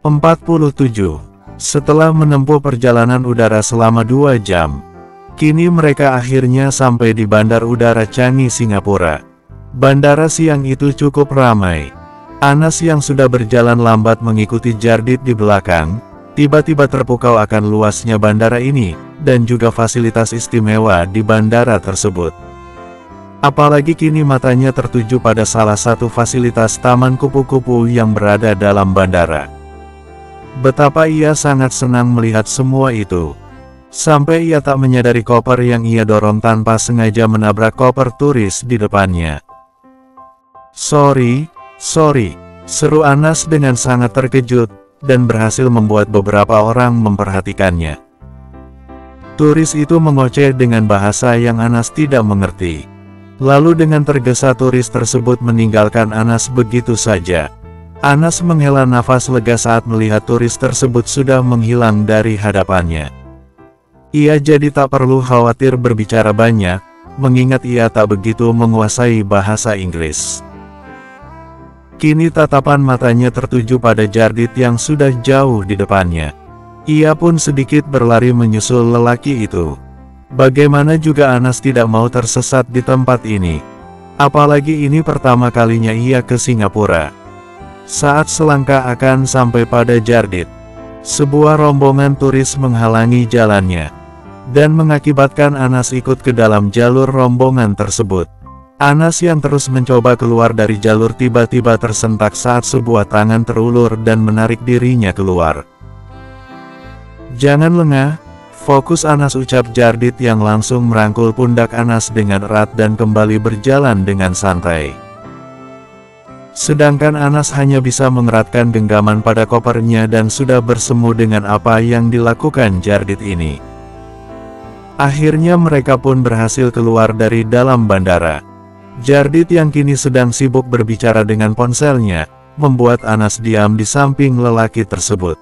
47. Setelah menempuh perjalanan udara selama 2 jam, kini mereka akhirnya sampai di Bandar Udara Changi, Singapura. Bandara siang itu cukup ramai. Anas yang sudah berjalan lambat mengikuti Jardit di belakang, tiba-tiba terpukau akan luasnya bandara ini, dan juga fasilitas istimewa di bandara tersebut. Apalagi kini matanya tertuju pada salah satu fasilitas taman kupu-kupu yang berada dalam bandara. Betapa ia sangat senang melihat semua itu. Sampai ia tak menyadari koper yang ia dorong tanpa sengaja menabrak koper turis di depannya. Sorry, seru Anas dengan sangat terkejut, dan berhasil membuat beberapa orang memperhatikannya. Turis itu mengoceh dengan bahasa yang Anas tidak mengerti. Lalu dengan tergesa turis tersebut meninggalkan Anas begitu saja. Anas menghela nafas lega saat melihat turis tersebut sudah menghilang dari hadapannya. Ia jadi tak perlu khawatir berbicara banyak, mengingat ia tak begitu menguasai bahasa Inggris. Kini tatapan matanya tertuju pada Jardit yang sudah jauh di depannya. Ia pun sedikit berlari menyusul lelaki itu. Bagaimana juga Anas tidak mau tersesat di tempat ini. Apalagi ini pertama kalinya ia ke Singapura. Saat selangkah akan sampai pada Jardit, sebuah rombongan turis menghalangi jalannya, dan mengakibatkan Anas ikut ke dalam jalur rombongan tersebut. Anas yang terus mencoba keluar dari jalur tiba-tiba tersentak saat sebuah tangan terulur dan menarik dirinya keluar. Jangan lengah, fokus Anas, ucap Jardit yang langsung merangkul pundak Anas dengan erat dan kembali berjalan dengan santai. Sedangkan Anas hanya bisa mengeratkan genggaman pada kopernya dan sudah bersemu dengan apa yang dilakukan Jardit ini. Akhirnya mereka pun berhasil keluar dari dalam bandara. Jardit yang kini sedang sibuk berbicara dengan ponselnya, membuat Anas diam di samping lelaki tersebut.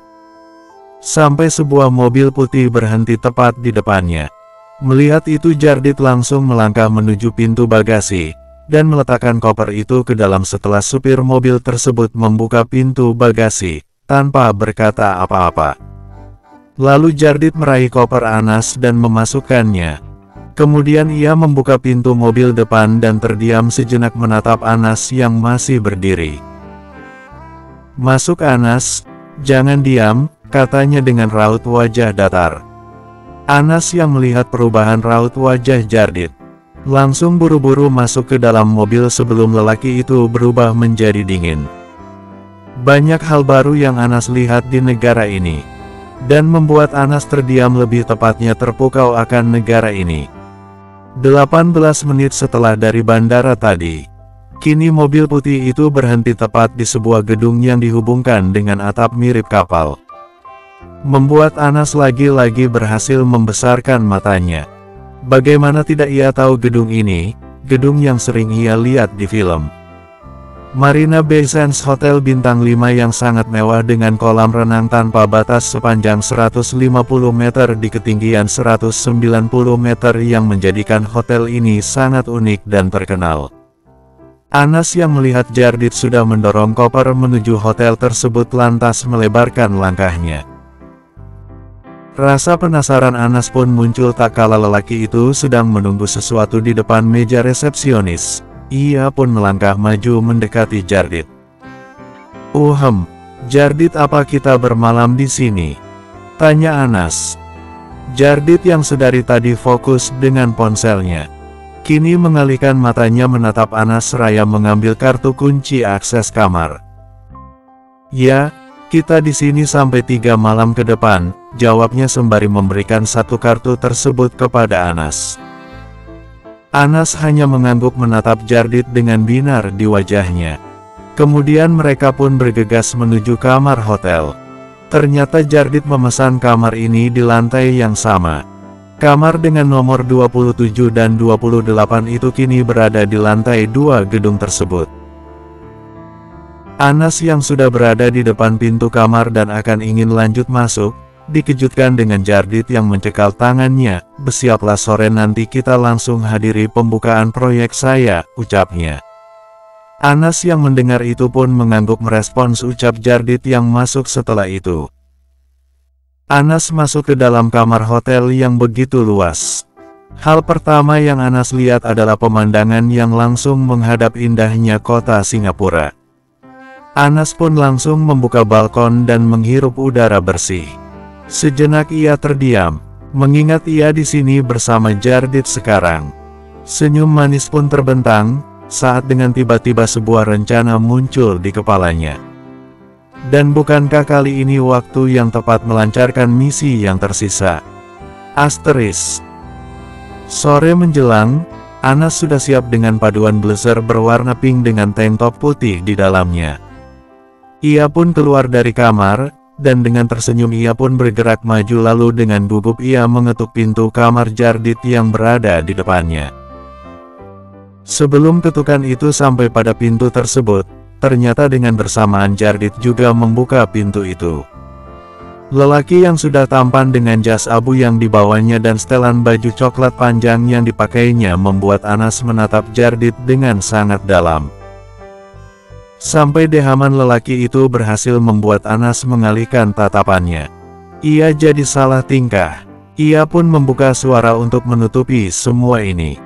Sampai sebuah mobil putih berhenti tepat di depannya. Melihat itu Jardit langsung melangkah menuju pintu bagasi, dan meletakkan koper itu ke dalam setelah supir mobil tersebut membuka pintu bagasi, tanpa berkata apa-apa. Lalu Jardit meraih koper Anas dan memasukkannya. Kemudian ia membuka pintu mobil depan dan terdiam sejenak menatap Anas yang masih berdiri. "Masuk Anas, jangan diam," katanya dengan raut wajah datar. Anas yang melihat perubahan raut wajah Jardit, langsung buru-buru masuk ke dalam mobil sebelum lelaki itu berubah menjadi dingin. Banyak hal baru yang Anas lihat di negara ini, dan membuat Anas terdiam, lebih tepatnya terpukau akan negara ini. 18 menit setelah dari bandara tadi, kini mobil putih itu berhenti tepat di sebuah gedung yang dihubungkan dengan atap mirip kapal. Membuat Anas lagi-lagi berhasil membesarkan matanya. Bagaimana tidak ia tahu gedung ini, gedung yang sering ia lihat di film. Marina Bay Sands Hotel bintang 5 yang sangat mewah dengan kolam renang tanpa batas sepanjang 150 meter di ketinggian 190 meter yang menjadikan hotel ini sangat unik dan terkenal. Anas yang melihat Jardit sudah mendorong koper menuju hotel tersebut lantas melebarkan langkahnya. Rasa penasaran Anas pun muncul tak kala lelaki itu sedang menunggu sesuatu di depan meja resepsionis. Ia pun melangkah maju mendekati Jardit. Jardit, apa kita bermalam di sini?" tanya Anas. Jardit yang sedari tadi fokus dengan ponselnya, kini mengalihkan matanya menatap Anas seraya mengambil kartu kunci akses kamar. "Ya, kita di sini sampai 3 malam ke depan," jawabnya sembari memberikan satu kartu tersebut kepada Anas. Anas hanya mengangguk menatap Jardit dengan binar di wajahnya. Kemudian mereka pun bergegas menuju kamar hotel. Ternyata Jardit memesan kamar ini di lantai yang sama. Kamar dengan nomor 27 dan 28 itu kini berada di lantai 2 gedung tersebut. Anas yang sudah berada di depan pintu kamar dan akan ingin lanjut masuk, dikejutkan dengan Jardit yang mencekal tangannya. "Bersiaplah, sore nanti kita langsung hadiri pembukaan proyek saya," ucapnya. Anas yang mendengar itu pun mengangguk merespons ucap Jardit yang masuk setelah itu. Anas masuk ke dalam kamar hotel yang begitu luas. Hal pertama yang Anas lihat adalah pemandangan yang langsung menghadap indahnya kota Singapura. Anas pun langsung membuka balkon dan menghirup udara bersih. Sejenak ia terdiam, mengingat ia di sini bersama Jardit sekarang. Senyum manis pun terbentang saat dengan tiba-tiba sebuah rencana muncul di kepalanya. Dan bukankah kali ini waktu yang tepat melancarkan misi yang tersisa? Asteris. Sore menjelang, Anas sudah siap dengan paduan blazer berwarna pink dengan tank top putih di dalamnya. Ia pun keluar dari kamar, dan dengan tersenyum ia pun bergerak maju lalu dengan gugup ia mengetuk pintu kamar Jardit yang berada di depannya. Sebelum ketukan itu sampai pada pintu tersebut, ternyata dengan bersamaan Jardit juga membuka pintu itu. Lelaki yang sudah tampan dengan jas abu yang dibawanya dan setelan baju coklat panjang yang dipakainya membuat Anas menatap Jardit dengan sangat dalam. Sampai dehaman lelaki itu berhasil membuat Anas mengalihkan tatapannya. Ia jadi salah tingkah. Ia pun membuka suara untuk menutupi semua ini.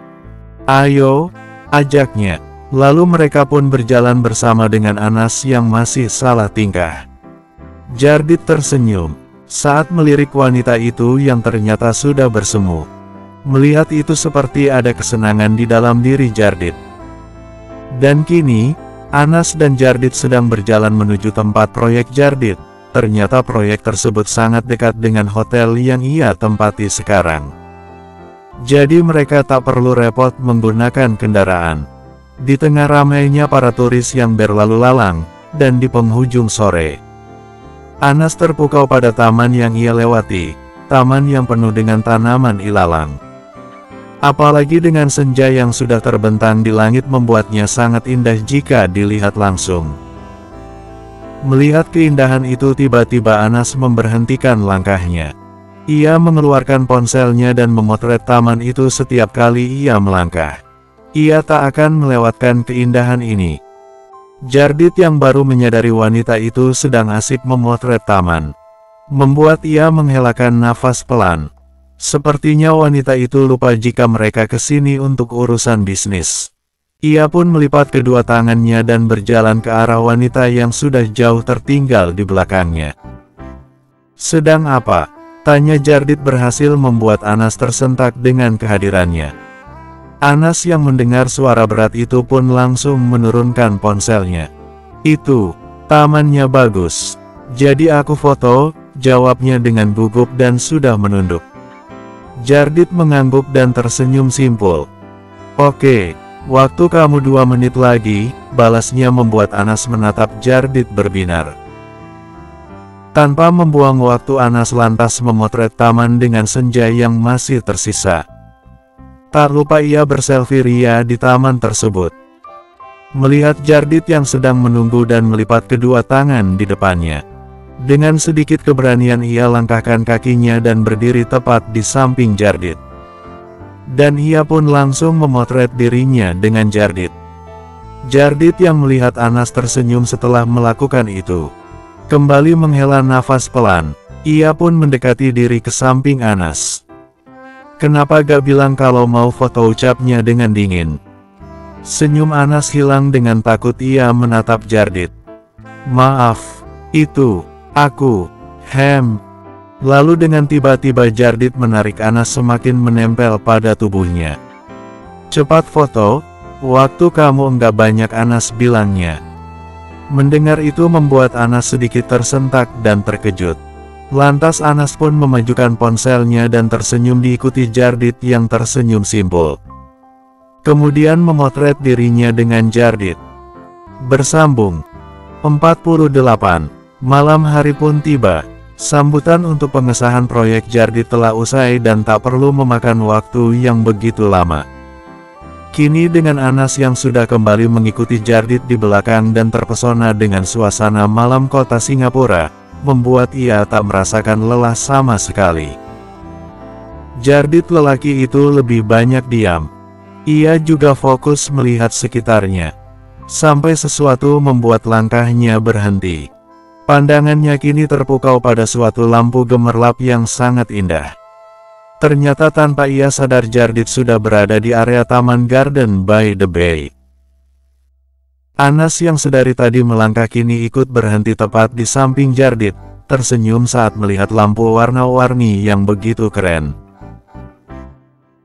"Ayo," ajaknya. Lalu mereka pun berjalan bersama dengan Anas yang masih salah tingkah. Jardit tersenyum saat melirik wanita itu yang ternyata sudah bersemu. Melihat itu seperti ada kesenangan di dalam diri Jardit. Dan kini, Anas dan Jardit sedang berjalan menuju tempat proyek Jardit. Ternyata proyek tersebut sangat dekat dengan hotel yang ia tempati sekarang. Jadi mereka tak perlu repot menggunakan kendaraan. Di tengah ramainya para turis yang berlalu lalang, dan di penghujung sore, Anas terpukau pada taman yang ia lewati, taman yang penuh dengan tanaman ilalang. Apalagi dengan senja yang sudah terbentang di langit membuatnya sangat indah jika dilihat langsung. Melihat keindahan itu tiba-tiba Anas memberhentikan langkahnya. Ia mengeluarkan ponselnya dan memotret taman itu setiap kali ia melangkah. Ia tak akan melewatkan keindahan ini. Jardit yang baru menyadari wanita itu sedang asik memotret taman, membuat ia menghelakan nafas pelan. Sepertinya wanita itu lupa jika mereka kesini untuk urusan bisnis. Ia pun melipat kedua tangannya dan berjalan ke arah wanita yang sudah jauh tertinggal di belakangnya. "Sedang apa?" tanya Jardit berhasil membuat Anas tersentak dengan kehadirannya. Anas yang mendengar suara berat itu pun langsung menurunkan ponselnya. "Itu, tamannya bagus. Jadi aku foto," jawabnya dengan gugup dan sudah menunduk. Jardit mengangguk dan tersenyum simpul. "Oke, waktu kamu 2 menit lagi," balasnya membuat Anas menatap Jardit berbinar. Tanpa membuang waktu Anas lantas memotret taman dengan senja yang masih tersisa. Tak lupa ia berselfie ria di taman tersebut. Melihat Jardit yang sedang menunggu dan melipat kedua tangan di depannya. Dengan sedikit keberanian ia langkahkan kakinya dan berdiri tepat di samping Jardit. Dan ia pun langsung memotret dirinya dengan Jardit. Jardit yang melihat Anas tersenyum setelah melakukan itu. Kembali menghela nafas pelan, ia pun mendekati diri ke samping Anas. "Kenapa gak bilang kalau mau foto?" ucapnya dengan dingin. Senyum Anas hilang dengan takut ia menatap Jardit. "Maaf, itu, aku, Lalu dengan tiba-tiba Jardit menarik Anas semakin menempel pada tubuhnya. "Cepat foto, waktu kamu enggak banyak," Anas bilangnya. Mendengar itu membuat Anas sedikit tersentak dan terkejut. Lantas Anas pun memajukan ponselnya dan tersenyum diikuti Jardit yang tersenyum simpul. Kemudian memotret dirinya dengan Jardit. Bersambung. 48. Malam hari pun tiba. Sambutan untuk pengesahan proyek Jardit telah usai dan tak perlu memakan waktu yang begitu lama. Kini dengan Anas yang sudah kembali mengikuti Jardit di belakang dan terpesona dengan suasana malam kota Singapura, membuat ia tak merasakan lelah sama sekali. Jardit lelaki itu lebih banyak diam. Ia juga fokus melihat sekitarnya. sampai sesuatu membuat langkahnya berhenti. Pandangannya kini terpukau pada suatu lampu gemerlap yang sangat indah. Ternyata tanpa ia sadar Jardit sudah berada di area Taman Garden by the Bay. Anas yang sedari tadi melangkah kini ikut berhenti tepat di samping Jardit, tersenyum saat melihat lampu warna-warni yang begitu keren.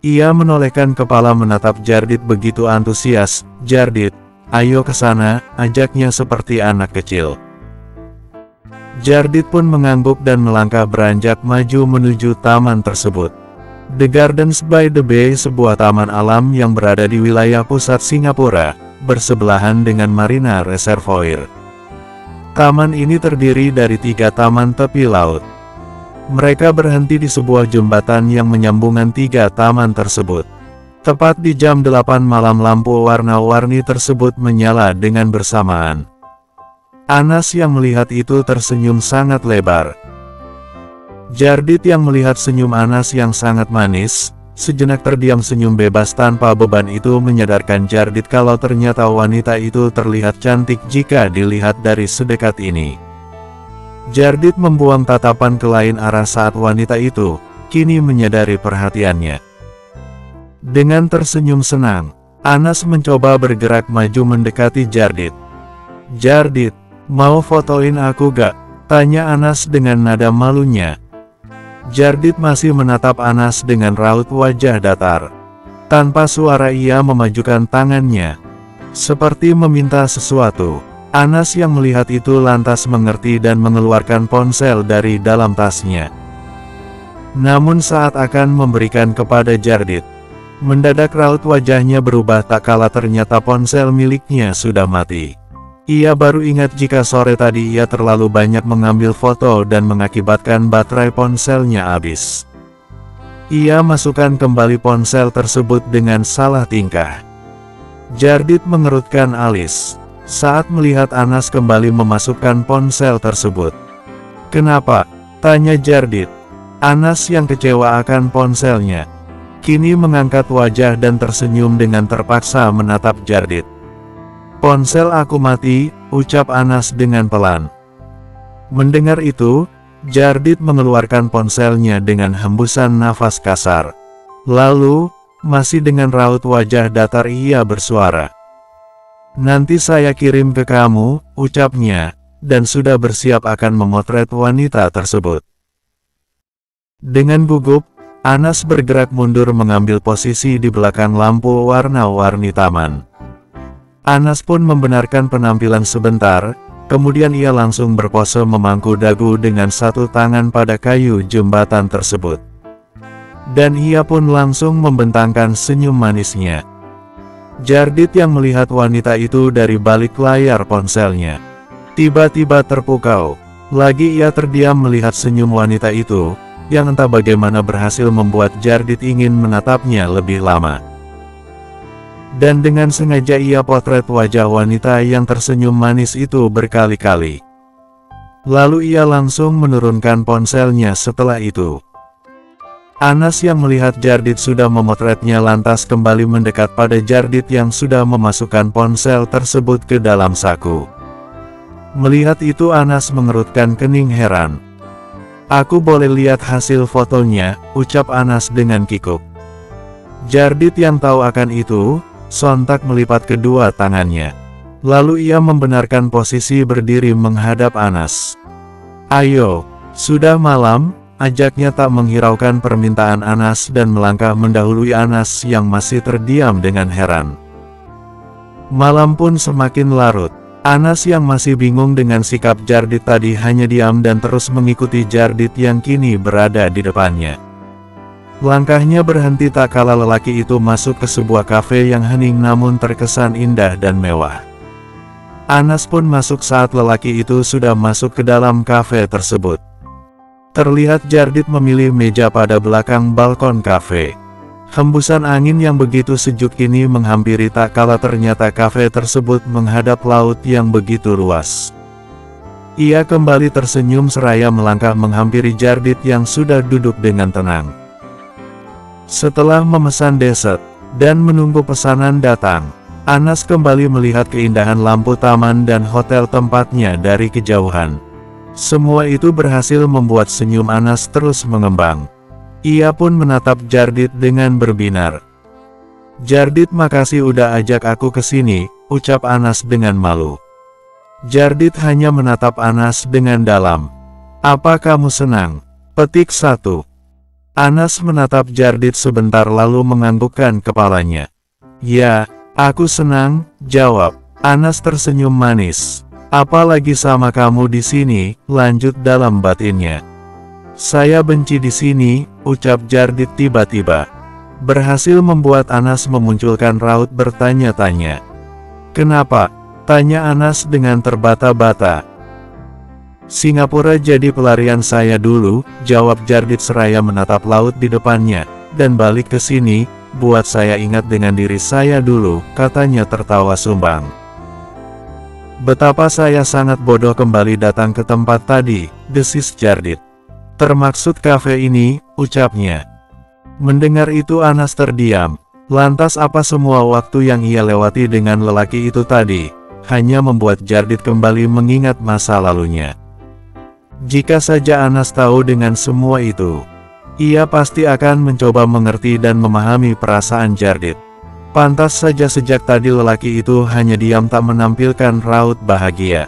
Ia menolehkan kepala menatap Jardit begitu antusias. "Jardit, ayo ke sana," ajaknya seperti anak kecil. Jardit pun mengangguk dan melangkah beranjak maju menuju taman tersebut. The Gardens by the Bay, sebuah taman alam yang berada di wilayah pusat Singapura, bersebelahan dengan Marina Reservoir. Taman ini terdiri dari 3 taman tepi laut. Mereka berhenti di sebuah jembatan yang menyambungkan 3 taman tersebut. Tepat di jam 8 malam lampu warna-warni tersebut menyala dengan bersamaan. Anas yang melihat itu tersenyum sangat lebar. Jardit yang melihat senyum Anas yang sangat manis, sejenak terdiam senyum bebas tanpa beban itu menyadarkan Jardit kalau ternyata wanita itu terlihat cantik jika dilihat dari sedekat ini. Jardit membuang tatapan ke lain arah saat wanita itu, kini menyadari perhatiannya. Dengan tersenyum senang, Anas mencoba bergerak maju mendekati Jardit. "Jardit, mau fotoin aku gak?" tanya Anas dengan nada malunya. Jardit masih menatap Anas dengan raut wajah datar. Tanpa suara ia memajukan tangannya, seperti meminta sesuatu. Anas yang melihat itu lantas mengerti dan mengeluarkan ponsel dari dalam tasnya. Namun saat akan memberikan kepada Jardit, mendadak raut wajahnya berubah tak kala ternyata ponsel miliknya sudah mati. Ia baru ingat jika sore tadi ia terlalu banyak mengambil foto dan mengakibatkan baterai ponselnya habis. Ia masukkan kembali ponsel tersebut dengan salah tingkah. Jardit mengerutkan alis saat melihat Anas kembali memasukkan ponsel tersebut. "Kenapa?" tanya Jardit. Anas yang kecewa akan ponselnya, kini mengangkat wajah dan tersenyum dengan terpaksa menatap Jardit. "Ponsel aku mati," ucap Anas dengan pelan. Mendengar itu, Jardit mengeluarkan ponselnya dengan hembusan nafas kasar. Lalu, masih dengan raut wajah datar ia bersuara. "Nanti saya kirim ke kamu," ucapnya, dan sudah bersiap akan memotret wanita tersebut. Dengan gugup, Anas bergerak mundur mengambil posisi di belakang lampu warna-warni taman. Anas pun membenarkan penampilan sebentar, kemudian ia langsung berpose memangku dagu dengan satu tangan pada kayu jembatan tersebut. Dan ia pun langsung membentangkan senyum manisnya. Jardit yang melihat wanita itu dari balik layar ponselnya, tiba-tiba terpukau. Lagi ia terdiam melihat senyum wanita itu, yang entah bagaimana berhasil membuat Jardit ingin menatapnya lebih lama. Dan dengan sengaja ia potret wajah wanita yang tersenyum manis itu berkali-kali. Lalu ia langsung menurunkan ponselnya setelah itu. Anas yang melihat Jardit sudah memotretnya lantas kembali mendekat pada Jardit yang sudah memasukkan ponsel tersebut ke dalam saku. Melihat itu Anas mengerutkan kening heran. "Aku boleh lihat hasil fotonya?" ucap Anas dengan kikuk. Jardit yang tahu akan itu, sontak melipat kedua tangannya. Lalu ia membenarkan posisi berdiri menghadap Anas. "Ayo, sudah malam," ajaknya tak menghiraukan permintaan Anas dan melangkah mendahului Anas yang masih terdiam dengan heran. Malam pun semakin larut. Anas yang masih bingung dengan sikap Jardit tadi hanya diam dan terus mengikuti Jardit yang kini berada di depannya. Langkahnya berhenti tak kala lelaki itu masuk ke sebuah kafe yang hening namun terkesan indah dan mewah. Anas pun masuk saat lelaki itu sudah masuk ke dalam kafe tersebut. Terlihat Jardit memilih meja pada belakang balkon kafe. Hembusan angin yang begitu sejuk kini menghampiri tak kala ternyata kafe tersebut menghadap laut yang begitu luas. Ia kembali tersenyum seraya melangkah menghampiri Jardit yang sudah duduk dengan tenang. Setelah memesan dessert dan menunggu pesanan datang, Anas kembali melihat keindahan lampu taman dan hotel tempatnya dari kejauhan. Semua itu berhasil membuat senyum Anas terus mengembang. Ia pun menatap Jardit dengan berbinar. "Jardit, makasih udah ajak aku ke sini," ucap Anas dengan malu. Jardit hanya menatap Anas dengan dalam. "Apa kamu senang?" Petik 1. Anas menatap Jardit sebentar lalu menganggukkan kepalanya. "Ya, aku senang," jawab. Anas tersenyum manis. "Apalagi sama kamu di sini," lanjut dalam batinnya. "Saya benci di sini," ucap Jardit tiba-tiba. Berhasil membuat Anas memunculkan raut bertanya-tanya. "Kenapa?" tanya Anas dengan terbata-bata. "Singapura jadi pelarian saya dulu," jawab Jardit seraya menatap laut di depannya, "dan balik ke sini, buat saya ingat dengan diri saya dulu," katanya tertawa sumbang. "Betapa saya sangat bodoh kembali datang ke tempat tadi," desis Jardit. "Termaksud kafe ini," ucapnya. Mendengar itu Anas terdiam. Lantas apa semua waktu yang ia lewati dengan lelaki itu tadi, hanya membuat Jardit kembali mengingat masa lalunya. Jika saja Anas tahu dengan semua itu, ia pasti akan mencoba mengerti dan memahami perasaan Jardit. Pantas saja sejak tadi lelaki itu hanya diam tak menampilkan raut bahagia.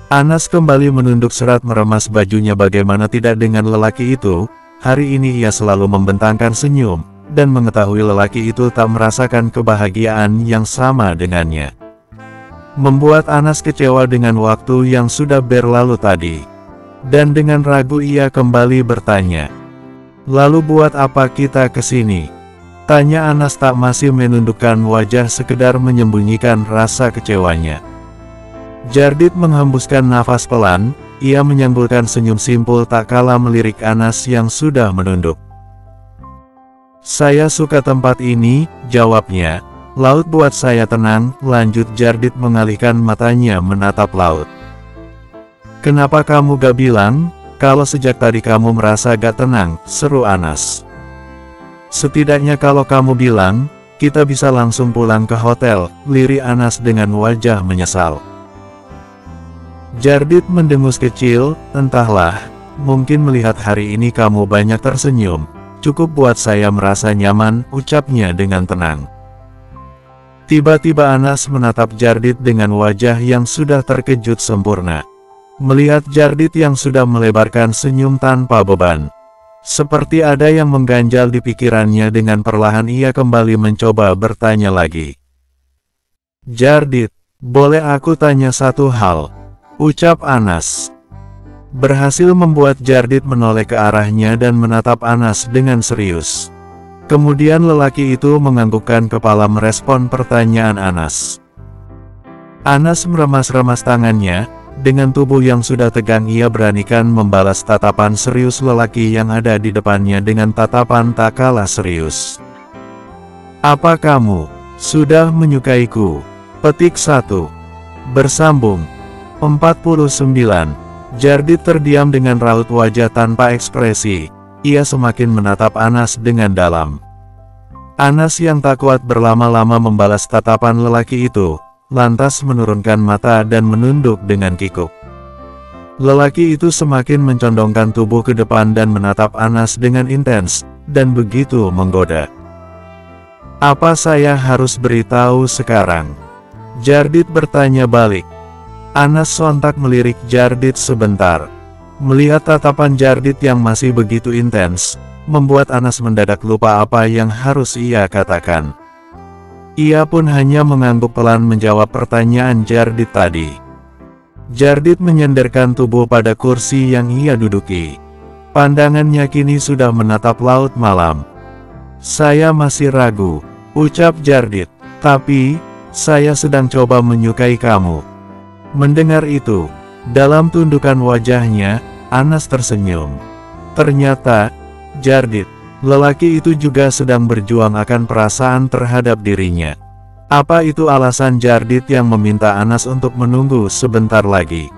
Anas kembali menunduk serat meremas bajunya. Bagaimana tidak dengan lelaki itu, hari ini ia selalu membentangkan senyum, dan mengetahui lelaki itu tak merasakan kebahagiaan yang sama dengannya. Membuat Anas kecewa dengan waktu yang sudah berlalu tadi. Dan dengan ragu ia kembali bertanya, "Lalu buat apa kita kesini?" tanya Anas tak masih menundukkan wajah sekedar menyembunyikan rasa kecewanya. Jardit menghembuskan nafas pelan, ia menyambulkan senyum simpul tak kalah melirik Anas yang sudah menunduk. "Saya suka tempat ini," jawabnya. "Laut buat saya tenang," lanjut Jardit mengalihkan matanya menatap laut. "Kenapa kamu gak bilang, kalau sejak tadi kamu merasa gak tenang?" seru Anas. "Setidaknya kalau kamu bilang, kita bisa langsung pulang ke hotel," lirik Anas dengan wajah menyesal. Jardit mendengus kecil. "Entahlah, mungkin melihat hari ini kamu banyak tersenyum, cukup buat saya merasa nyaman," ucapnya dengan tenang. Tiba-tiba Anas menatap Jardit dengan wajah yang sudah terkejut sempurna. Melihat Jardit yang sudah melebarkan senyum tanpa beban, seperti ada yang mengganjal di pikirannya. Dengan perlahan ia kembali mencoba bertanya lagi. "Jardit, boleh aku tanya satu hal?" ucap Anas. Berhasil membuat Jardit menoleh ke arahnya dan menatap Anas dengan serius. Kemudian lelaki itu menganggukkan kepala merespon pertanyaan Anas. Anas meremas-remas tangannya. Dengan tubuh yang sudah tegang ia beranikan membalas tatapan serius lelaki yang ada di depannya dengan tatapan tak kalah serius. "Apa kamu sudah menyukaiku?" Petik 1. Bersambung 49. Jardit terdiam dengan raut wajah tanpa ekspresi. Ia semakin menatap Anas dengan dalam. Anas yang tak kuat berlama-lama membalas tatapan lelaki itu, lantas menurunkan mata dan menunduk dengan kikuk. Lelaki itu semakin mencondongkan tubuh ke depan dan menatap Anas dengan intens, dan begitu menggoda. "Apa saya harus beritahu sekarang?" Jardit bertanya balik. Anas sontak melirik Jardit sebentar. Melihat tatapan Jardit yang masih begitu intens, membuat Anas mendadak lupa apa yang harus ia katakan. Ia pun hanya mengangguk pelan menjawab pertanyaan Jardit tadi. Jardit menyenderkan tubuh pada kursi yang ia duduki. Pandangannya kini sudah menatap laut malam. "Saya masih ragu," ucap Jardit, "tapi saya sedang coba menyukai kamu." Mendengar itu, dalam tundukan wajahnya, Anas tersenyum. Ternyata, Jardit, lelaki itu juga sedang berjuang akan perasaan terhadap dirinya. Apa itu alasan Jardit yang meminta Anas untuk menunggu sebentar lagi?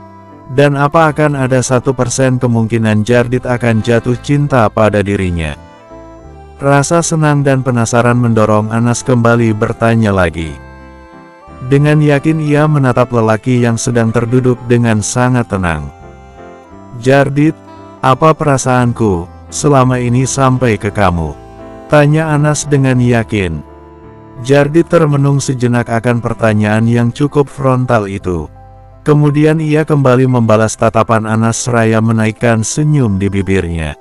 Dan apa akan ada 1% kemungkinan Jardit akan jatuh cinta pada dirinya? Rasa senang dan penasaran mendorong Anas kembali bertanya lagi. Dengan yakin ia menatap lelaki yang sedang terduduk dengan sangat tenang. "Jardit, apa perasaanku selama ini sampai ke kamu?" tanya Anas dengan yakin. Jardit termenung sejenak akan pertanyaan yang cukup frontal itu. Kemudian ia kembali membalas tatapan Anas seraya menaikkan senyum di bibirnya.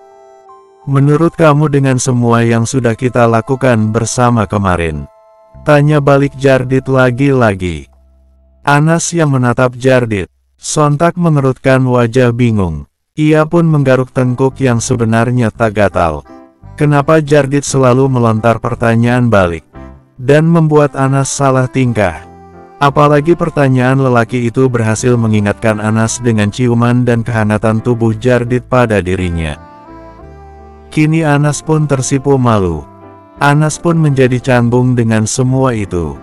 "Menurut kamu dengan semua yang sudah kita lakukan bersama kemarin?" tanya balik Jardit lagi-lagi. Anas yang menatap Jardit, sontak mengerutkan wajah bingung. Ia pun menggaruk tengkuk yang sebenarnya tak gatal. Kenapa Jardit selalu melontar pertanyaan balik dan membuat Anas salah tingkah? Apalagi pertanyaan lelaki itu berhasil mengingatkan Anas dengan ciuman dan kehangatan tubuh Jardit pada dirinya. Kini Anas pun tersipu malu. Anas pun menjadi canggung dengan semua itu.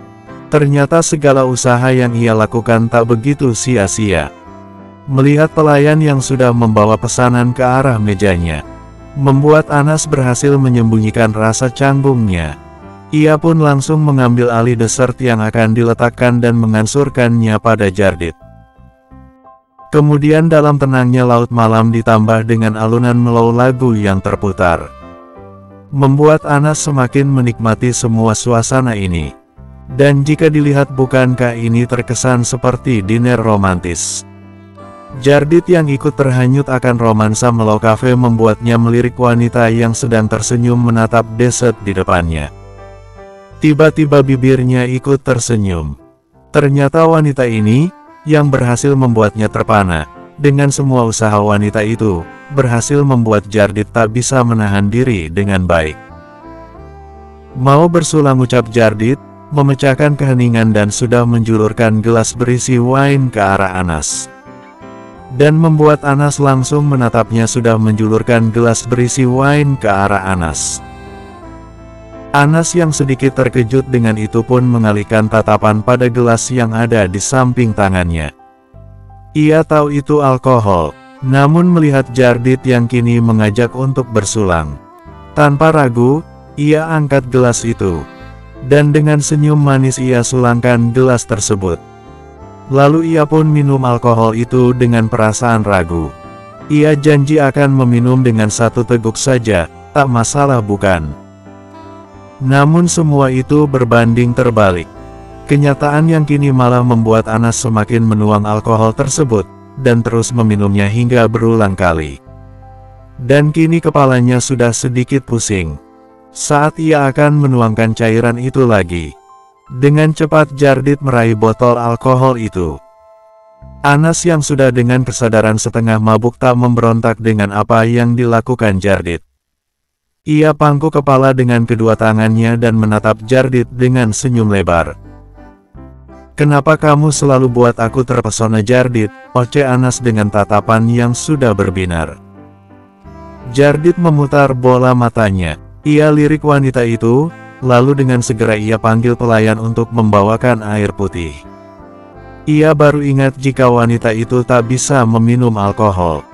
Ternyata segala usaha yang ia lakukan tak begitu sia-sia. Melihat pelayan yang sudah membawa pesanan ke arah mejanya, membuat Anas berhasil menyembunyikan rasa canggungnya. Ia pun langsung mengambil alih dessert yang akan diletakkan dan mengansurkannya pada Jardit. Kemudian dalam tenangnya laut malam ditambah dengan alunan mellow lagu yang terputar, membuat Anas semakin menikmati semua suasana ini. Dan jika dilihat, bukankah ini terkesan seperti diner romantis? Jardit yang ikut terhanyut akan romansa mellow cafe membuatnya melirik wanita yang sedang tersenyum menatap dessert di depannya. Tiba-tiba bibirnya ikut tersenyum. Ternyata wanita ini yang berhasil membuatnya terpana. Dengan semua usaha wanita itu berhasil membuat Jardit tak bisa menahan diri dengan baik. "Mau bersulang," ucap Jardit, memecahkan keheningan dan sudah menjulurkan gelas berisi wine ke arah Anas. Dan membuat Anas langsung menatapnya sudah menjulurkan gelas berisi wine ke arah Anas. Anas yang sedikit terkejut dengan itu pun mengalihkan tatapan pada gelas yang ada di samping tangannya. Ia tahu itu alkohol, namun melihat Jardit yang kini mengajak untuk bersulang, tanpa ragu, ia angkat gelas itu. Dan dengan senyum manis ia sulangkan gelas tersebut. Lalu ia pun minum alkohol itu dengan perasaan ragu. Ia janji akan meminum dengan satu teguk saja, tak masalah bukan? Namun semua itu berbanding terbalik. Kenyataan yang kini malah membuat Anas semakin menuang alkohol tersebut, dan terus meminumnya hingga berulang kali. Dan kini kepalanya sudah sedikit pusing saat ia akan menuangkan cairan itu lagi. Dengan cepat Jardit meraih botol alkohol itu. Anas yang sudah dengan kesadaran setengah mabuk tak memberontak dengan apa yang dilakukan Jardit. Ia pangku kepala dengan kedua tangannya dan menatap Jardit dengan senyum lebar. "Kenapa kamu selalu buat aku terpesona, Jardit?" oceh Anas dengan tatapan yang sudah berbinar. Jardit memutar bola matanya. Ia lirik wanita itu, lalu dengan segera ia panggil pelayan untuk membawakan air putih. Ia baru ingat jika wanita itu tak bisa meminum alkohol.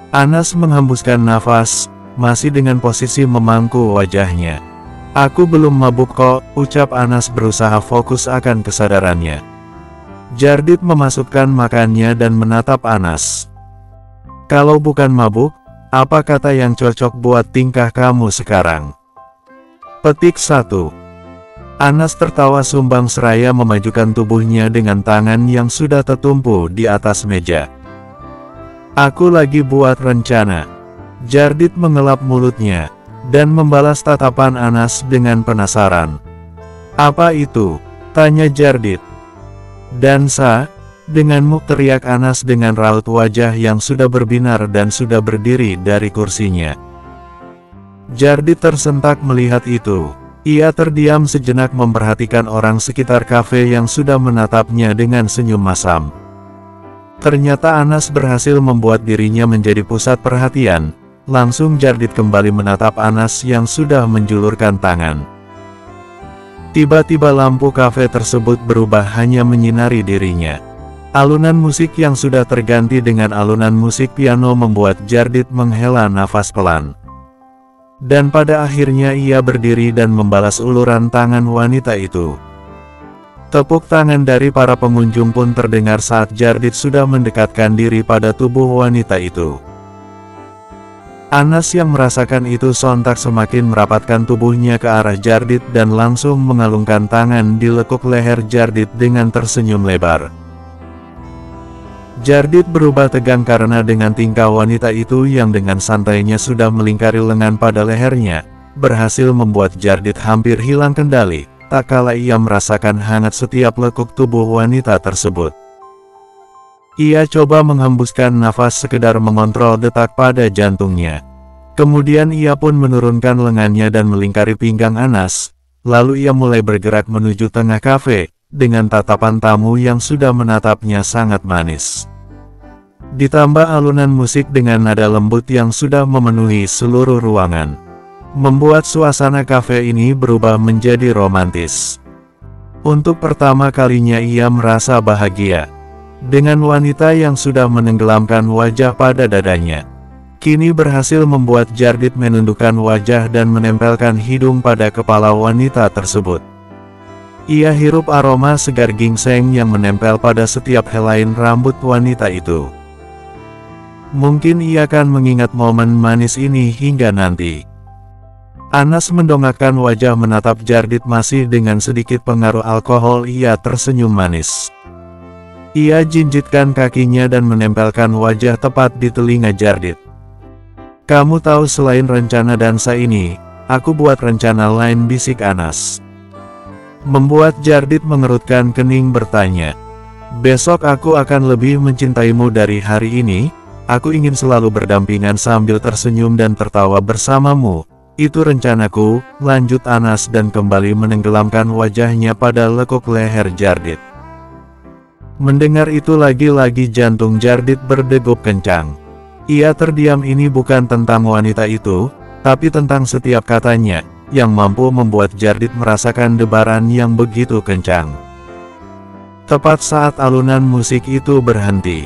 Anas menghembuskan nafas, masih dengan posisi memangku wajahnya. "Aku belum mabuk kok," ucap Anas berusaha fokus akan kesadarannya. Jardit memasukkan makannya dan menatap Anas. "Kalau bukan mabuk, apa kata yang cocok buat tingkah kamu sekarang?" Petik 1. Anas tertawa sumbang seraya memajukan tubuhnya dengan tangan yang sudah tertumpu di atas meja. "Aku lagi buat rencana." Jardit mengelap mulutnya dan membalas tatapan Anas dengan penasaran. "Apa itu?" tanya Jardit. "Dansa, denganmu," teriak Anas dengan raut wajah yang sudah berbinar dan sudah berdiri dari kursinya. Jardit tersentak melihat itu. Ia terdiam sejenak memperhatikan orang sekitar kafe yang sudah menatapnya dengan senyum masam. Ternyata Anas berhasil membuat dirinya menjadi pusat perhatian. Langsung Jardit kembali menatap Anas yang sudah menjulurkan tangan. Tiba-tiba lampu kafe tersebut berubah hanya menyinari dirinya. Alunan musik yang sudah terganti dengan alunan musik piano membuat Jardit menghela nafas pelan. Dan pada akhirnya ia berdiri dan membalas uluran tangan wanita itu. Tepuk tangan dari para pengunjung pun terdengar saat Jardit sudah mendekatkan diri pada tubuh wanita itu. Anas yang merasakan itu sontak semakin merapatkan tubuhnya ke arah Jardit dan langsung mengalungkan tangan di lekuk leher Jardit dengan tersenyum lebar. Jardit berubah tegang karena dengan tingkah wanita itu yang dengan santainya sudah melingkari lengan pada lehernya, berhasil membuat Jardit hampir hilang kendali, tak kala ia merasakan hangat setiap lekuk tubuh wanita tersebut. Ia coba menghembuskan nafas sekedar mengontrol detak pada jantungnya. Kemudian ia pun menurunkan lengannya dan melingkari pinggang Anas, lalu ia mulai bergerak menuju tengah kafe, dengan tatapan tamu yang sudah menatapnya sangat manis. Ditambah alunan musik dengan nada lembut yang sudah memenuhi seluruh ruangan, membuat suasana kafe ini berubah menjadi romantis. Untuk pertama kalinya ia merasa bahagia dengan wanita yang sudah menenggelamkan wajah pada dadanya. Kini berhasil membuat Jardit menundukkan wajah dan menempelkan hidung pada kepala wanita tersebut. Ia hirup aroma segar ginseng yang menempel pada setiap helaian rambut wanita itu. Mungkin ia akan mengingat momen manis ini hingga nanti. Anas mendongakkan wajah menatap Jardit masih dengan sedikit pengaruh alkohol. Ia tersenyum manis. Ia jinjitkan kakinya dan menempelkan wajah tepat di telinga Jardit. "Kamu tahu selain rencana dansa ini, aku buat rencana lain," bisik Anas. Membuat Jardit mengerutkan kening bertanya, "Besok aku akan lebih mencintaimu dari hari ini. Aku ingin selalu berdampingan sambil tersenyum dan tertawa bersamamu. Itu rencanaku," lanjut Anas dan kembali menenggelamkan wajahnya pada lekuk leher Jardit. Mendengar itu lagi-lagi jantung Jardit berdegup kencang. Ia terdiam. Ini bukan tentang wanita itu, tapi tentang setiap katanya, yang mampu membuat Jardit merasakan debaran yang begitu kencang. Tepat saat alunan musik itu berhenti,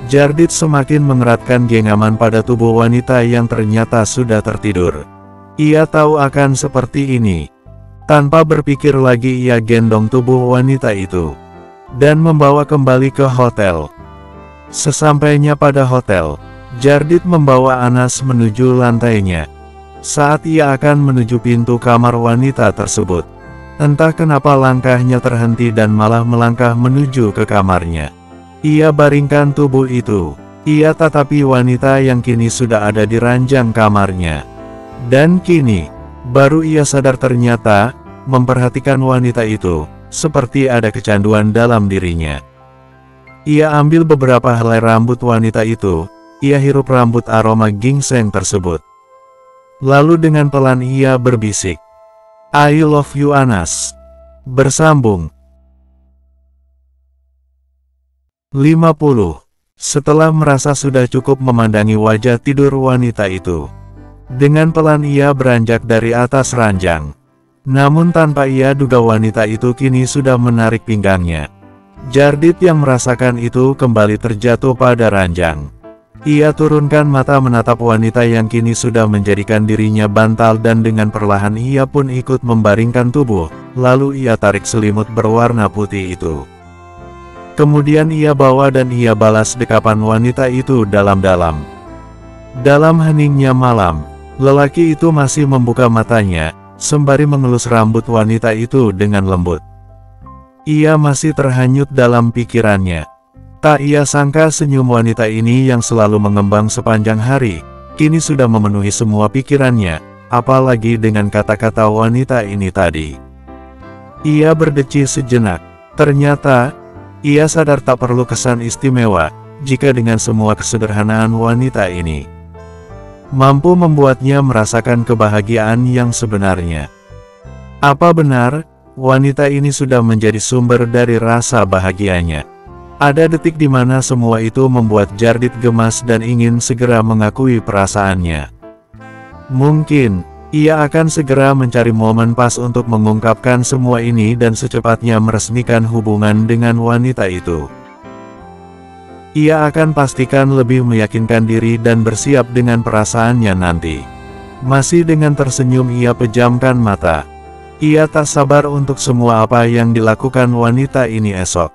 Jardit semakin mengeratkan genggaman pada tubuh wanita yang ternyata sudah tertidur. Ia tahu akan seperti ini. Tanpa berpikir lagi ia gendong tubuh wanita itu dan membawa kembali ke hotel. Sesampainya pada hotel, Jardit membawa Anas menuju lantainya. Saat ia akan menuju pintu kamar wanita tersebut, entah kenapa langkahnya terhenti dan malah melangkah menuju ke kamarnya. Ia baringkan tubuh itu. Ia tatapi wanita yang kini sudah ada di ranjang kamarnya. Dan kini, baru ia sadar ternyata, memperhatikan wanita itu, seperti ada kecanduan dalam dirinya. Ia ambil beberapa helai rambut wanita itu, ia hirup rambut aroma ginseng tersebut. Lalu dengan pelan ia berbisik, "I love you Anas." Bersambung 50. Setelah merasa sudah cukup memandangi wajah tidur wanita itu, dengan pelan ia beranjak dari atas ranjang. Namun tanpa ia duga wanita itu kini sudah menarik pinggangnya. Jardit yang merasakan itu kembali terjatuh pada ranjang. Ia turunkan mata menatap wanita yang kini sudah menjadikan dirinya bantal dan dengan perlahan ia pun ikut membaringkan tubuh, lalu ia tarik selimut berwarna putih itu. Kemudian ia bawa dan ia balas dekapan wanita itu dalam-dalam. Dalam heningnya malam, lelaki itu masih membuka matanya, sembari mengelus rambut wanita itu dengan lembut. Ia masih terhanyut dalam pikirannya. Tak ia sangka senyum wanita ini yang selalu mengembang sepanjang hari, kini sudah memenuhi semua pikirannya, apalagi dengan kata-kata wanita ini tadi. Ia berdeci sejenak. Ternyata, ia sadar tak perlu kesan istimewa, jika dengan semua kesederhanaan wanita ini mampu membuatnya merasakan kebahagiaan yang sebenarnya. Apa benar, wanita ini sudah menjadi sumber dari rasa bahagianya? Ada detik di mana semua itu membuat Jardit gemas dan ingin segera mengakui perasaannya. Mungkin, ia akan segera mencari momen pas untuk mengungkapkan semua ini dan secepatnya meresmikan hubungan dengan wanita itu. Ia akan pastikan lebih meyakinkan diri dan bersiap dengan perasaannya nanti. Masih dengan tersenyum ia pejamkan mata. Ia tak sabar untuk semua apa yang dilakukan wanita ini esok.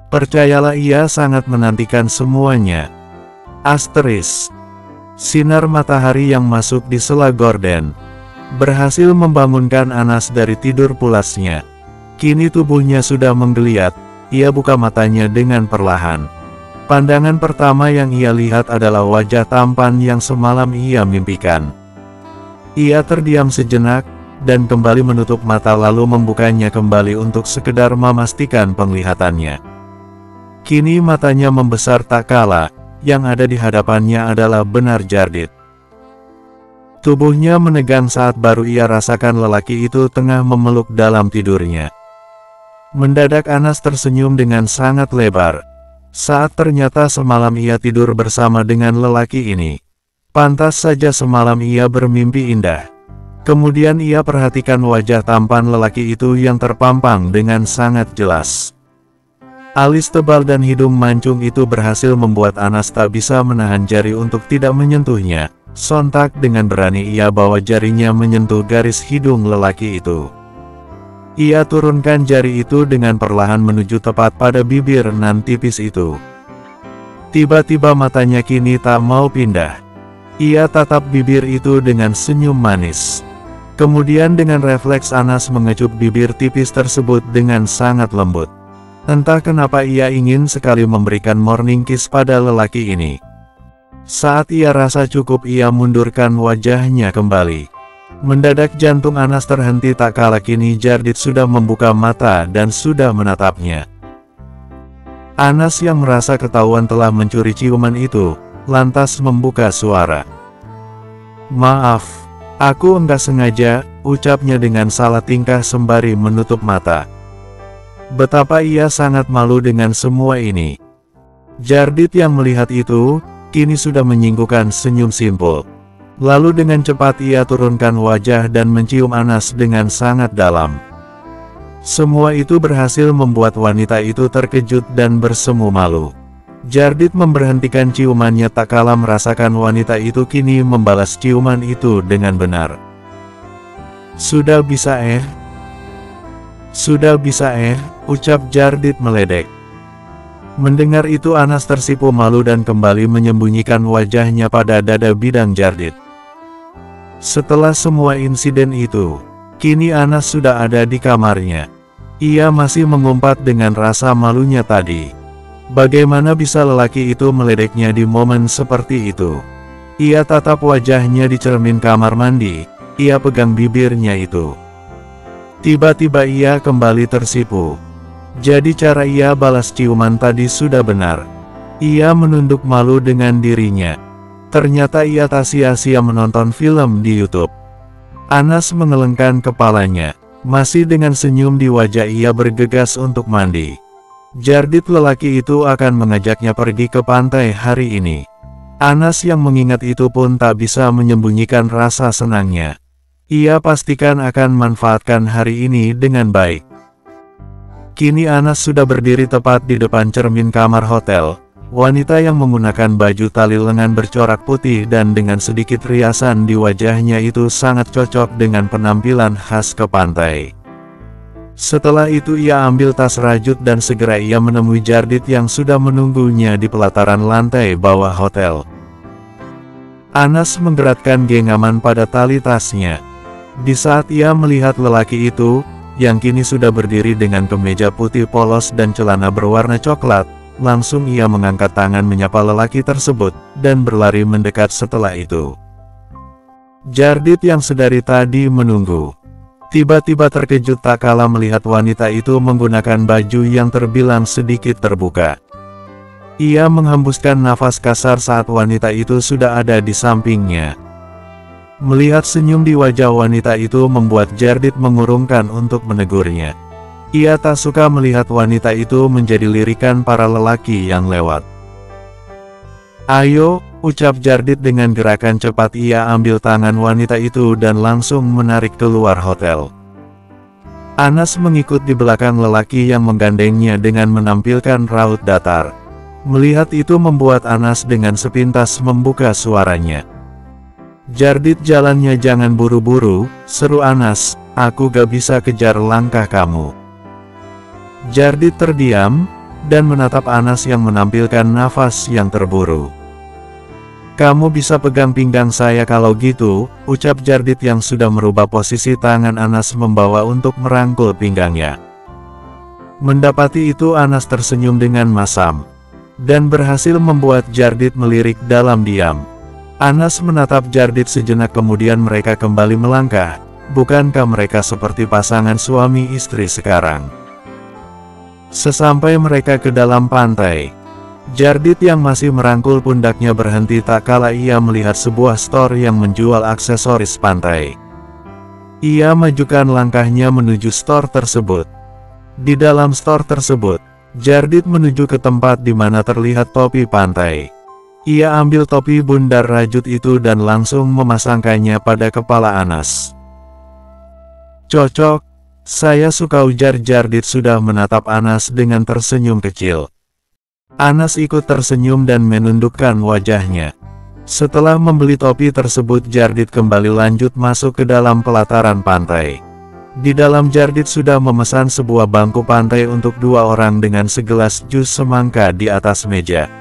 Percayalah, ia sangat menantikan semuanya. Asteris. Sinar matahari yang masuk di sela gorden berhasil membangunkan Anas dari tidur pulasnya. Kini tubuhnya sudah menggeliat, ia buka matanya dengan perlahan. Pandangan pertama yang ia lihat adalah wajah tampan yang semalam ia mimpikan. Ia terdiam sejenak, dan kembali menutup mata lalu membukanya kembali untuk sekedar memastikan penglihatannya. Kini matanya membesar tak kalah, yang ada di hadapannya adalah benar Jardit. Tubuhnya menegang saat baru ia rasakan lelaki itu tengah memeluk dalam tidurnya. Mendadak Anas tersenyum dengan sangat lebar, saat ternyata semalam ia tidur bersama dengan lelaki ini. Pantas saja semalam ia bermimpi indah. Kemudian ia perhatikan wajah tampan lelaki itu yang terpampang dengan sangat jelas. Alis tebal dan hidung mancung itu berhasil membuat Anas tak bisa menahan jari untuk tidak menyentuhnya. Sontak dengan berani ia bawa jarinya menyentuh garis hidung lelaki itu. Ia turunkan jari itu dengan perlahan menuju tepat pada bibir nan tipis itu. Tiba-tiba matanya kini tak mau pindah. Ia tatap bibir itu dengan senyum manis. Kemudian dengan refleks Anas mengecup bibir tipis tersebut dengan sangat lembut. Entah kenapa ia ingin sekali memberikan morning kiss pada lelaki ini. Saat ia rasa cukup ia mundurkan wajahnya kembali. Mendadak jantung Anas terhenti tak kala kini Jardit sudah membuka mata dan sudah menatapnya. Anas yang merasa ketahuan telah mencuri ciuman itu, lantas membuka suara. "Maaf, aku enggak sengaja," ucapnya dengan salah tingkah sembari menutup mata. Betapa ia sangat malu dengan semua ini. Jardit yang melihat itu, kini sudah menyingkupkan senyum simpul. Lalu dengan cepat ia turunkan wajah dan mencium Anas dengan sangat dalam. Semua itu berhasil membuat wanita itu terkejut dan bersemu malu. Jardit memberhentikan ciumannya tak kala merasakan wanita itu kini membalas ciuman itu dengan benar. Sudah bisa ucap Jardit meledek. Mendengar itu Anas tersipu malu dan kembali menyembunyikan wajahnya pada dada bidang Jardit. Setelah semua insiden itu, kini Anas sudah ada di kamarnya. Ia masih mengumpat dengan rasa malunya tadi. Bagaimana bisa lelaki itu meledeknya di momen seperti itu? Ia tatap wajahnya di cermin kamar mandi, ia pegang bibirnya itu. Tiba-tiba ia kembali tersipu. Jadi cara ia balas ciuman tadi sudah benar. Ia menunduk malu dengan dirinya. Ternyata ia tak sia-sia menonton film di YouTube. Anas mengelengkan kepalanya. Masih dengan senyum di wajah ia bergegas untuk mandi. Jardit lelaki itu akan mengajaknya pergi ke pantai hari ini. Anas yang mengingat itu pun tak bisa menyembunyikan rasa senangnya. Ia pastikan akan manfaatkan hari ini dengan baik. Kini Anas sudah berdiri tepat di depan cermin kamar hotel. Wanita yang menggunakan baju tali lengan bercorak putih dan dengan sedikit riasan di wajahnya itu sangat cocok dengan penampilan khas ke pantai. Setelah itu ia ambil tas rajut dan segera ia menemui Jardit yang sudah menunggunya di pelataran lantai bawah hotel. Anas menggerakkan genggaman pada tali tasnya. Di saat ia melihat lelaki itu, yang kini sudah berdiri dengan kemeja putih polos dan celana berwarna coklat, langsung ia mengangkat tangan menyapa lelaki tersebut, dan berlari mendekat setelah itu. Jardit yang sedari tadi menunggu, tiba-tiba terkejut tak kala melihat wanita itu menggunakan baju yang terbilang sedikit terbuka. Ia menghembuskan nafas kasar saat wanita itu sudah ada di sampingnya. Melihat senyum di wajah wanita itu membuat Jardit mengurungkan untuk menegurnya. Ia tak suka melihat wanita itu menjadi lirikan para lelaki yang lewat. "Ayo," ucap Jardit dengan gerakan cepat ia ambil tangan wanita itu dan langsung menarik keluar hotel. Anas mengikut di belakang lelaki yang menggandengnya dengan menampilkan raut datar. Melihat itu membuat Anas dengan sepintas membuka suaranya. Jardit, jalannya jangan buru-buru, seru Anas, aku gak bisa kejar langkah kamu. Jardit terdiam, dan menatap Anas yang menampilkan nafas yang terburu. Kamu bisa pegang pinggang saya kalau gitu, ucap Jardit yang sudah merubah posisi tangan Anas membawa untuk merangkul pinggangnya. Mendapati itu Anas tersenyum dengan masam, dan berhasil membuat Jardit melirik dalam diam. Anas menatap Jardit sejenak kemudian mereka kembali melangkah, bukankah mereka seperti pasangan suami istri sekarang? Sesampai mereka ke dalam pantai, Jardit yang masih merangkul pundaknya berhenti tak kala ia melihat sebuah store yang menjual aksesoris pantai. Ia majukan langkahnya menuju store tersebut. Di dalam store tersebut, Jardit menuju ke tempat di mana terlihat topi pantai. Ia ambil topi bundar rajut itu dan langsung memasangkannya pada kepala Anas. Cocok, saya suka, ujar Jardit sudah menatap Anas dengan tersenyum kecil. Anas ikut tersenyum dan menundukkan wajahnya. Setelah membeli topi tersebut Jardit kembali lanjut masuk ke dalam pelataran pantai. Di dalam Jardit sudah memesan sebuah bangku pantai untuk 2 orang dengan segelas jus semangka di atas meja.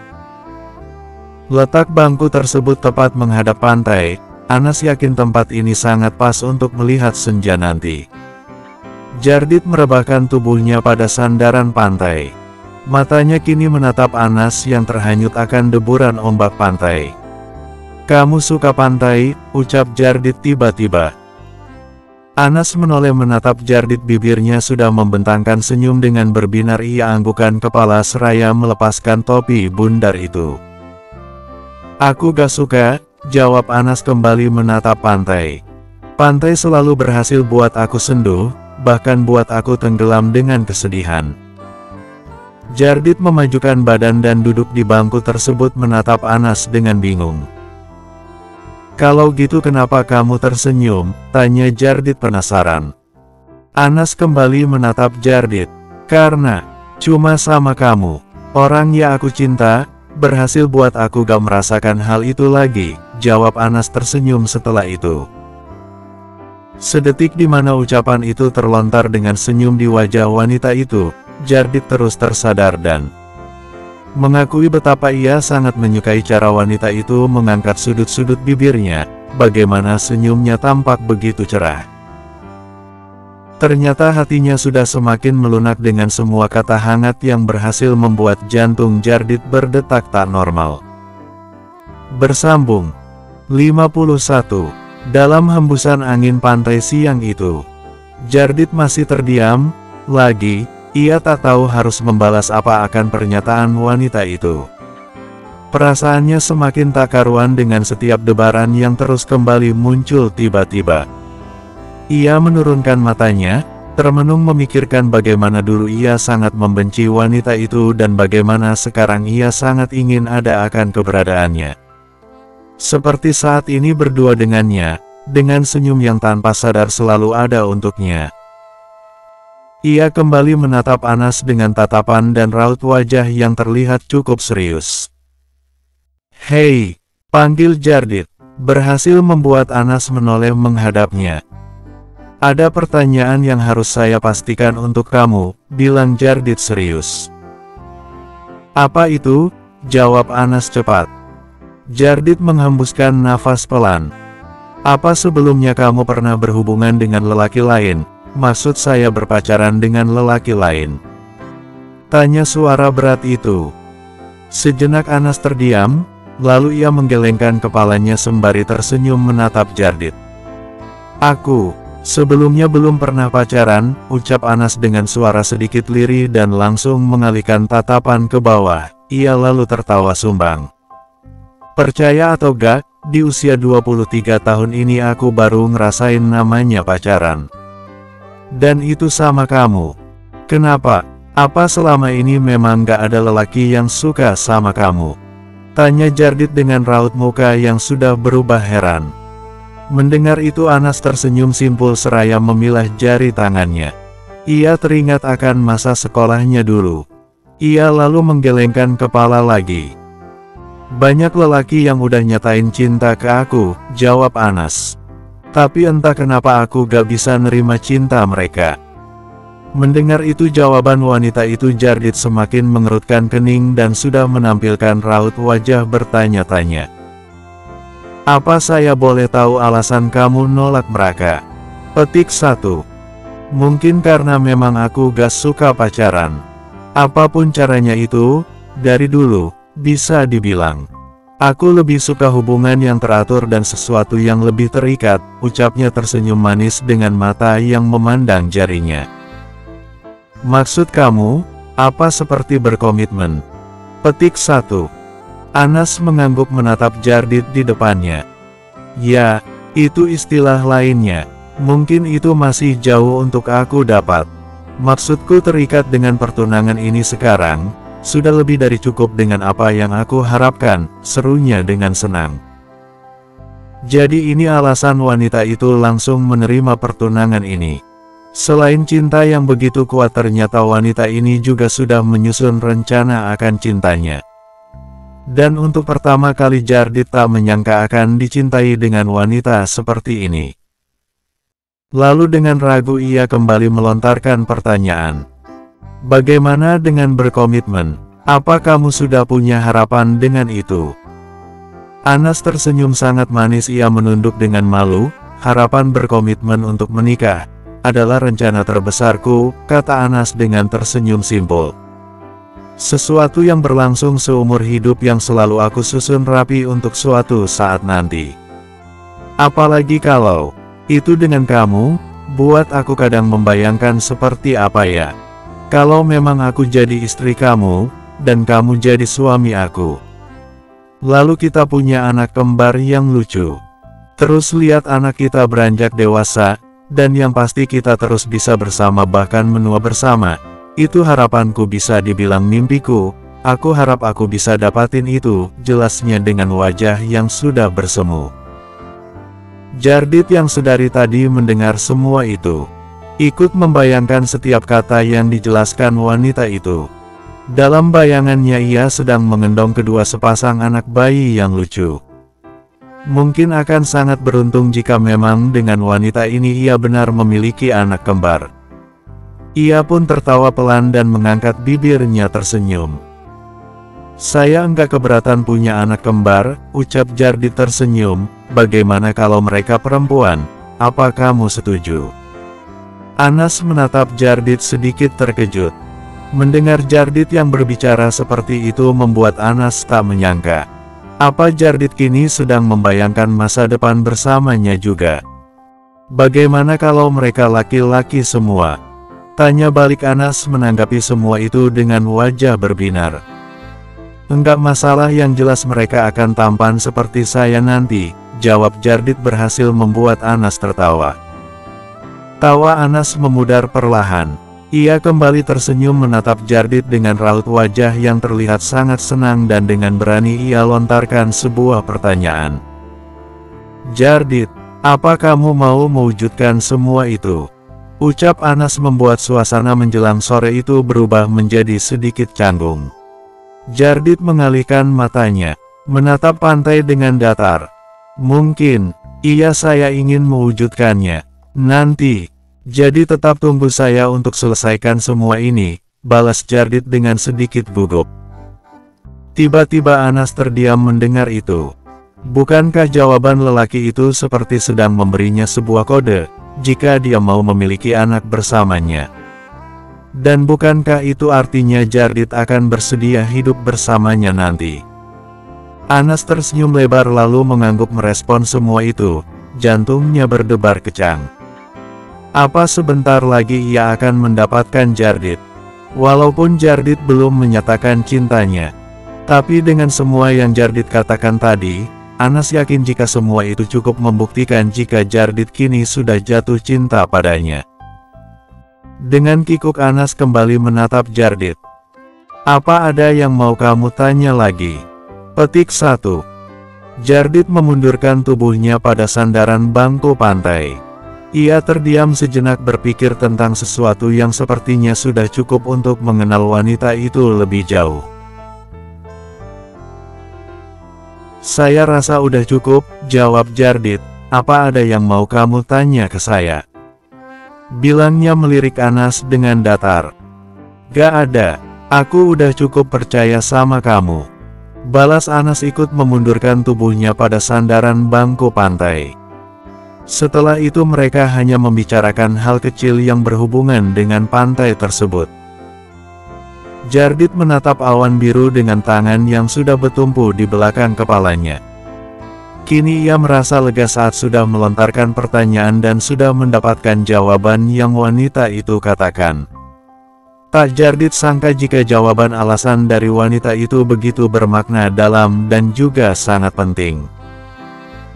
Letak bangku tersebut tepat menghadap pantai, Anas yakin tempat ini sangat pas untuk melihat senja nanti. Jardit merebahkan tubuhnya pada sandaran pantai. Matanya kini menatap Anas yang terhanyut akan deburan ombak pantai. Kamu suka pantai, ucap Jardit tiba-tiba. Anas menoleh menatap Jardit, bibirnya sudah membentangkan senyum dengan berbinar. Ia anggukan kepala seraya melepaskan topi bundar itu. Aku gak suka, jawab Anas kembali menatap pantai. Pantai selalu berhasil buat aku senduh, bahkan buat aku tenggelam dengan kesedihan. Jardit memajukan badan dan duduk di bangku tersebut menatap Anas dengan bingung. Kalau gitu kenapa kamu tersenyum? Tanya Jardit penasaran. Anas kembali menatap Jardit. Karena, cuma sama kamu, orang yang aku cinta, berhasil buat aku gak merasakan hal itu lagi, jawab Anas tersenyum setelah itu. Sedetik di mana ucapan itu terlontar dengan senyum di wajah wanita itu, Jardit terus tersadar dan mengakui betapa ia sangat menyukai cara wanita itu mengangkat sudut-sudut bibirnya, bagaimana senyumnya tampak begitu cerah. Ternyata hatinya sudah semakin melunak dengan semua kata hangat yang berhasil membuat jantung Jardit berdetak tak normal. Bersambung 51. Dalam hembusan angin pantai siang itu, Jardit masih terdiam, lagi, ia tak tahu harus membalas apa akan pernyataan wanita itu. Perasaannya semakin tak karuan dengan setiap debaran yang terus kembali muncul tiba-tiba. Ia menurunkan matanya, termenung memikirkan bagaimana dulu ia sangat membenci wanita itu dan bagaimana sekarang ia sangat ingin ada akan keberadaannya. Seperti saat ini berdua dengannya, dengan senyum yang tanpa sadar selalu ada untuknya. Ia kembali menatap Anas dengan tatapan dan raut wajah yang terlihat cukup serius. Hei, panggil Jardit, berhasil membuat Anas menoleh menghadapnya. Ada pertanyaan yang harus saya pastikan untuk kamu, bilang Jardit serius. Apa itu? Jawab Anas cepat. Jardit menghembuskan nafas pelan. Apa sebelumnya kamu pernah berhubungan dengan lelaki lain? Maksud saya berpacaran dengan lelaki lain. Tanya suara berat itu. Sejenak Anas terdiam, lalu ia menggelengkan kepalanya sembari tersenyum menatap Jardit. Aku, sebelumnya belum pernah pacaran, ucap Anas dengan suara sedikit lirih dan langsung mengalihkan tatapan ke bawah. Ia lalu tertawa sumbang. Percaya atau gak, di usia 23 tahun ini aku baru ngerasain namanya pacaran. Dan itu sama kamu. Kenapa? Apa selama ini memang gak ada lelaki yang suka sama kamu? Tanya Jardit dengan raut muka yang sudah berubah heran. Mendengar itu Anas tersenyum simpul seraya memilah jari tangannya. Ia teringat akan masa sekolahnya dulu. Ia lalu menggelengkan kepala lagi. Banyak lelaki yang udah nyatain cinta ke aku, jawab Anas. Tapi entah kenapa aku gak bisa nerima cinta mereka. Mendengar itu jawaban wanita itu, Jardit semakin mengerutkan kening dan sudah menampilkan raut wajah bertanya-tanya. Apa saya boleh tahu alasan kamu nolak mereka? Petik 1. Mungkin karena memang aku gak suka pacaran. Apapun caranya itu, dari dulu, bisa dibilang. Aku lebih suka hubungan yang teratur dan sesuatu yang lebih terikat, ucapnya tersenyum manis dengan mata yang memandang jarinya. Maksud kamu, apa seperti berkomitmen? Petik 1. Anas mengangguk menatap Jardit di depannya. Ya, itu istilah lainnya. Mungkin itu masih jauh untuk aku dapat. Maksudku terikat dengan pertunangan ini sekarang, sudah lebih dari cukup dengan apa yang aku harapkan, serunya dengan senang. Jadi ini alasan wanita itu langsung menerima pertunangan ini. Selain cinta yang begitu kuat, ternyata wanita ini juga sudah menyusun rencana akan cintanya. Dan untuk pertama kali Jardit tak menyangka akan dicintai dengan wanita seperti ini. Lalu dengan ragu ia kembali melontarkan pertanyaan. Bagaimana dengan berkomitmen? Apa kamu sudah punya harapan dengan itu? Anas tersenyum sangat manis, ia menunduk dengan malu. Harapan berkomitmen untuk menikah adalah rencana terbesarku, kata Anas dengan tersenyum simpul. Sesuatu yang berlangsung seumur hidup yang selalu aku susun rapi untuk suatu saat nanti. Apalagi kalau itu dengan kamu, buat aku kadang membayangkan seperti apa ya. Kalau memang aku jadi istri kamu, dan kamu jadi suami aku. Lalu kita punya anak kembar yang lucu. Terus lihat anak kita beranjak dewasa, dan yang pasti kita terus bisa bersama bahkan menua bersama. Itu harapanku, bisa dibilang mimpiku. Aku harap aku bisa dapatin itu, jelasnya dengan wajah yang sudah bersemu. Jardit yang sedari tadi mendengar semua itu, ikut membayangkan setiap kata yang dijelaskan wanita itu. Dalam bayangannya ia sedang mengendong kedua sepasang anak bayi yang lucu. Mungkin akan sangat beruntung jika memang dengan wanita ini ia benar memiliki anak kembar. Ia pun tertawa pelan dan mengangkat bibirnya tersenyum. Saya enggak keberatan punya anak kembar, ucap Jardit tersenyum. Bagaimana kalau mereka perempuan? Apa kamu setuju? Anas menatap Jardit sedikit terkejut. Mendengar Jardit yang berbicara seperti itu membuat Anas tak menyangka. Apa Jardit kini sedang membayangkan masa depan bersamanya juga? Bagaimana kalau mereka laki-laki semua? Tanya balik Anas menanggapi semua itu dengan wajah berbinar. Enggak masalah, yang jelas mereka akan tampan seperti saya nanti, jawab Jardit berhasil membuat Anas tertawa. Tawa Anas memudar perlahan. Ia kembali tersenyum menatap Jardit dengan raut wajah yang terlihat sangat senang dan dengan berani ia lontarkan sebuah pertanyaan. Jardit, apa kamu mau mewujudkan semua itu? Ucap Anas membuat suasana menjelang sore itu berubah menjadi sedikit canggung. Jardit mengalihkan matanya, menatap pantai dengan datar. Mungkin, iya, saya ingin mewujudkannya nanti. Jadi tetap tunggu saya untuk selesaikan semua ini, balas Jardit dengan sedikit gugup. Tiba-tiba Anas terdiam mendengar itu. Bukankah jawaban lelaki itu seperti sedang memberinya sebuah kode, jika dia mau memiliki anak bersamanya? Dan bukankah itu artinya Jardit akan bersedia hidup bersamanya nanti? Anas tersenyum lebar lalu mengangguk merespon semua itu. Jantungnya berdebar kencang. Apa sebentar lagi ia akan mendapatkan Jardit? Walaupun Jardit belum menyatakan cintanya, tapi dengan semua yang Jardit katakan tadi, Anas yakin jika semua itu cukup membuktikan jika Jardit kini sudah jatuh cinta padanya. Dengan kikuk Anas kembali menatap Jardit. Apa ada yang mau kamu tanya lagi? Petik 1. Jardit memundurkan tubuhnya pada sandaran bangku pantai. Ia terdiam sejenak berpikir tentang sesuatu yang sepertinya sudah cukup untuk mengenal wanita itu lebih jauh. Saya rasa udah cukup, jawab Jardit. Apa ada yang mau kamu tanya ke saya? Bilangnya melirik Anas dengan datar. Gak ada, aku udah cukup percaya sama kamu. Balas Anas ikut memundurkan tubuhnya pada sandaran bangku pantai. Setelah itu mereka hanya membicarakan hal kecil yang berhubungan dengan pantai tersebut. Jardit menatap awan biru dengan tangan yang sudah bertumpu di belakang kepalanya. Kini ia merasa lega saat sudah melontarkan pertanyaan dan sudah mendapatkan jawaban yang wanita itu katakan. Tak Jardit sangka jika jawaban alasan dari wanita itu begitu bermakna dalam dan juga sangat penting.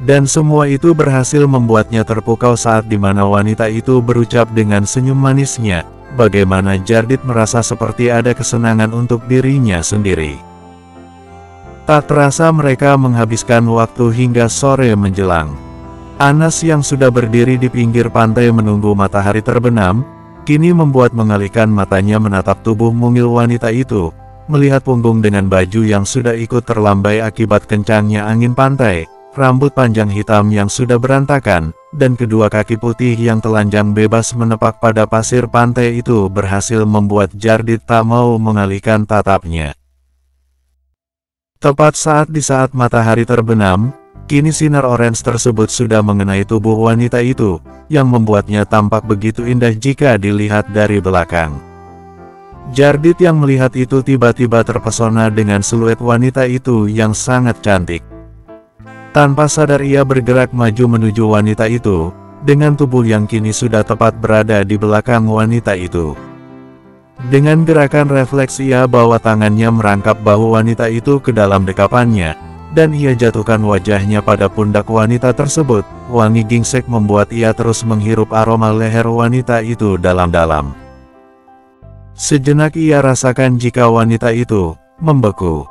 Dan semua itu berhasil membuatnya terpukau saat dimana wanita itu berucap dengan senyum manisnya, bagaimana Jardit merasa seperti ada kesenangan untuk dirinya sendiri. Tak terasa mereka menghabiskan waktu hingga sore menjelang. Anas yang sudah berdiri di pinggir pantai menunggu matahari terbenam, kini membuat mengalihkan matanya menatap tubuh mungil wanita itu, melihat punggung dengan baju yang sudah ikut terlambai akibat kencangnya angin pantai, rambut panjang hitam yang sudah berantakan, dan kedua kaki putih yang telanjang bebas menepak pada pasir pantai itu berhasil membuat Jardit tak mau mengalihkan tatapnya. Tepat di saat matahari terbenam, kini sinar orange tersebut sudah mengenai tubuh wanita itu, yang membuatnya tampak begitu indah jika dilihat dari belakang. Jardit yang melihat itu tiba-tiba terpesona dengan siluet wanita itu yang sangat cantik. Tanpa sadar ia bergerak maju menuju wanita itu, dengan tubuh yang kini sudah tepat berada di belakang wanita itu. Dengan gerakan refleks ia bawa tangannya merangkap bahu wanita itu ke dalam dekapannya, dan ia jatuhkan wajahnya pada pundak wanita tersebut. Wangi gingsek membuat ia terus menghirup aroma leher wanita itu dalam-dalam. Sejenak ia rasakan jika wanita itu membeku.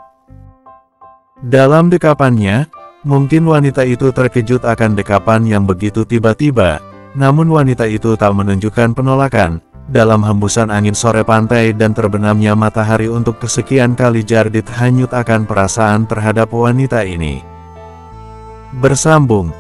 Dalam dekapannya, mungkin wanita itu terkejut akan dekapan yang begitu tiba-tiba, namun wanita itu tak menunjukkan penolakan. Dalam hembusan angin sore pantai dan terbenamnya matahari untuk kesekian kali Jardit hanyut akan perasaan terhadap wanita ini. Bersambung.